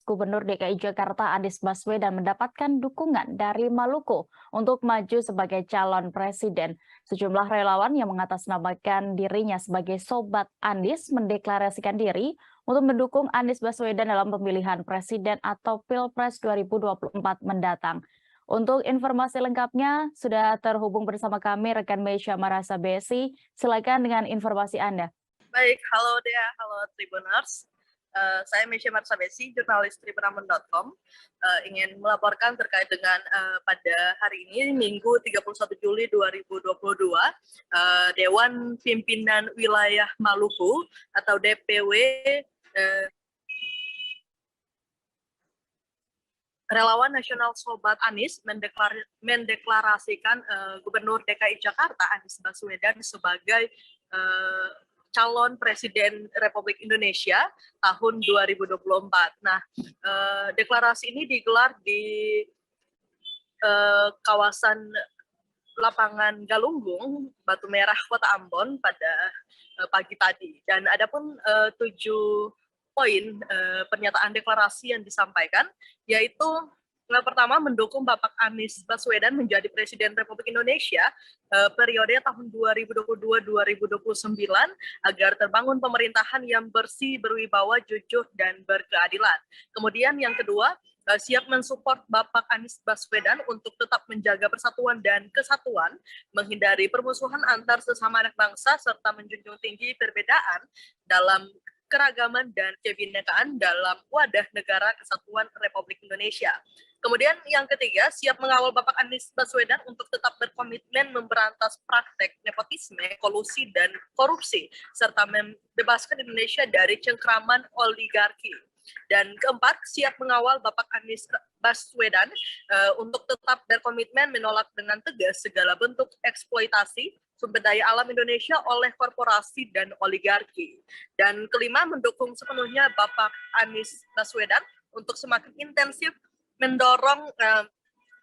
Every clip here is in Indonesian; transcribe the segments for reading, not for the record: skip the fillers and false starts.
Gubernur DKI Jakarta Anies Baswedan mendapatkan dukungan dari Maluku untuk maju sebagai calon presiden. Sejumlah relawan yang mengatasnamakan dirinya sebagai Sobat Anies mendeklarasikan diri untuk mendukung Anies Baswedan dalam pemilihan presiden atau Pilpres 2024 mendatang. Untuk informasi lengkapnya, sudah terhubung bersama kami rekan Meisha Marasa Besi. Silakan dengan informasi Anda. Baik, halo Dea, halo Tribuners. Saya Meisha Marasa Besi, jurnalis Tribunamon.com, ingin melaporkan terkait dengan pada hari ini, Minggu 31 Juli 2022, Dewan Pimpinan Wilayah Maluku atau DPW Relawan Nasional Sobat Anies mendeklarasikan Gubernur DKI Jakarta Anies Baswedan sebagai calon Presiden Republik Indonesia tahun 2024. Nah, deklarasi ini digelar di kawasan lapangan Galunggung, Batu Merah, Kota Ambon pada pagi tadi. Dan adapun 7 poin pernyataan deklarasi yang disampaikan, yaitu pertama, mendukung Bapak Anies Baswedan menjadi Presiden Republik Indonesia periode tahun 2022-2029 agar terbangun pemerintahan yang bersih, berwibawa, jujur, dan berkeadilan. Kemudian yang kedua, siap mensupport Bapak Anies Baswedan untuk tetap menjaga persatuan dan kesatuan, menghindari permusuhan antar sesama anak bangsa, serta menjunjung tinggi perbedaan dalam keragaman dan kebinekaan dalam wadah negara kesatuan Republik Indonesia. Kemudian yang ketiga, siap mengawal Bapak Anies Baswedan untuk tetap berkomitmen memberantas praktek nepotisme, kolusi, dan korupsi, serta membebaskan Indonesia dari cengkraman oligarki. Dan keempat, siap mengawal Bapak Anies Baswedan untuk tetap berkomitmen menolak dengan tegas segala bentuk eksploitasi sumber daya alam Indonesia oleh korporasi dan oligarki. Dan kelima, mendukung sepenuhnya Bapak Anies Baswedan untuk semakin intensif mendorong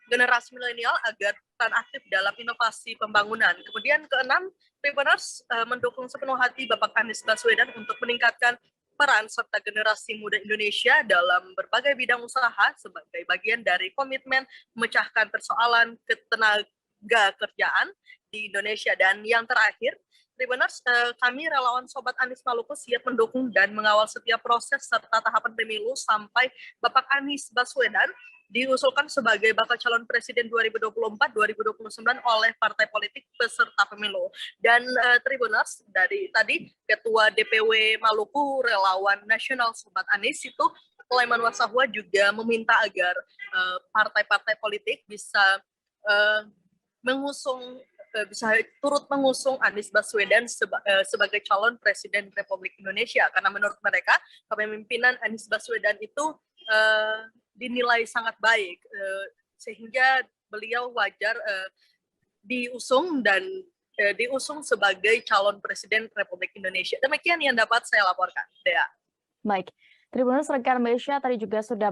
generasi milenial agar peran aktif dalam inovasi pembangunan. Kemudian keenam, Tribuners mendukung sepenuh hati Bapak Anies Baswedan untuk meningkatkan peran serta generasi muda Indonesia dalam berbagai bidang usaha sebagai bagian dari komitmen memecahkan persoalan ketenaga kerjaan di Indonesia. Dan yang terakhir, Tribuners, kami relawan Sobat Anies Maluku siap mendukung dan mengawal setiap proses serta tahapan pemilu sampai Bapak Anies Baswedan diusulkan sebagai bakal calon presiden 2024-2029 oleh partai politik peserta pemilu. Dan Tribuners, dari tadi Ketua DPW Maluku Relawan Nasional Sobat Anies itu Sulaiman Wasahwa juga meminta agar partai-partai politik bisa bisa turut mengusung Anies Baswedan sebagai calon Presiden Republik Indonesia, karena menurut mereka kepemimpinan Anies Baswedan itu dinilai sangat baik, sehingga beliau wajar diusung sebagai calon Presiden Republik Indonesia. Demikian yang dapat saya laporkan, Dea. Baik. Tribuners, rekan Meisha tadi juga sudah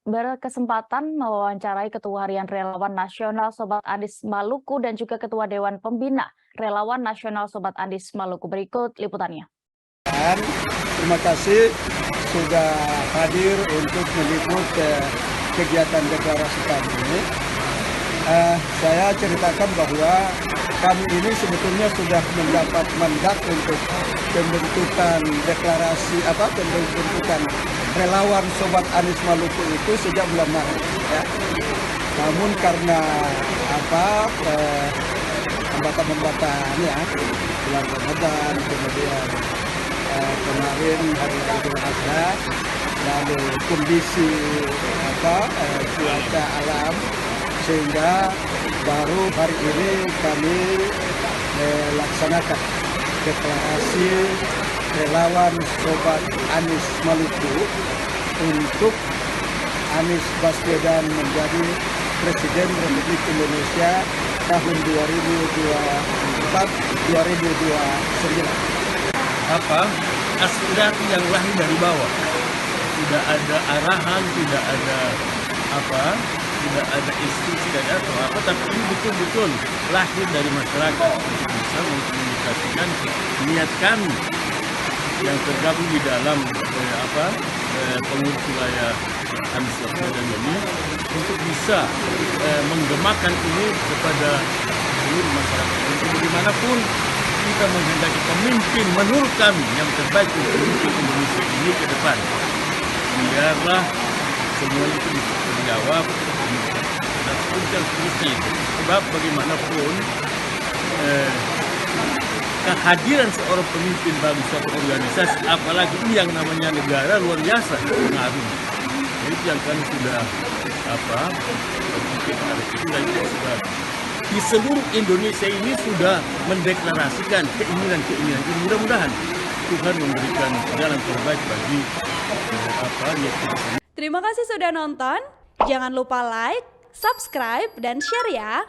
berkesempatan mewawancarai Ketua Harian Relawan Nasional Sobat Anies Maluku dan juga Ketua Dewan Pembina Relawan Nasional Sobat Anies Maluku. Berikut liputannya. Terima kasih sudah hadir untuk meliput kegiatan deklarasi kami. Saya ceritakan bahwa kami ini sebetulnya sudah mendapat mandat untuk pembentukan pembentukan relawan Sobat Anies Maluku itu sejak bulan Maret. Ya. Namun karena hambatan-hambatan ya, bulan Ramadan, kemudian kemarin hari Idul Adha, lalu kondisi cuaca alam, sehingga baru hari ini kami melaksanakan deklarasi relawan Sobat Anies Maluku untuk Anies Baswedan menjadi Presiden Republik Indonesia tahun 2024-2029. Aspirasi yang lahir dari bawah, tidak ada arahan, tidak ada tidak ada instruksi dari apa, tapi ini betul-betul lahir dari masyarakat untuk bisa mengkomunikasikan niat kami yang tergabung di dalam pengurus wilayah Anies Baswedan ini untuk bisa menggemakan ini kepada seluruh masyarakat. Untuk dimanapun kita menghendaki pemimpin menurut kami yang terbaik untuk memimpin Indonesia ini ke depan. Biarlah semua itu bisa terjawab dan seterusnya itu. Sebab bagaimanapun kehadiran seorang pemimpin bagi suatu organisasi, apalagi ini yang namanya negara, luar biasa pengaruhnya. Itu yang kami sudah di seluruh Indonesia ini sudah mendeklarasikan keinginan-keinginan. Mudah-mudahan Tuhan memberikan jalan terbaik bagi Terima kasih sudah nonton. Jangan lupa like, subscribe, dan share ya.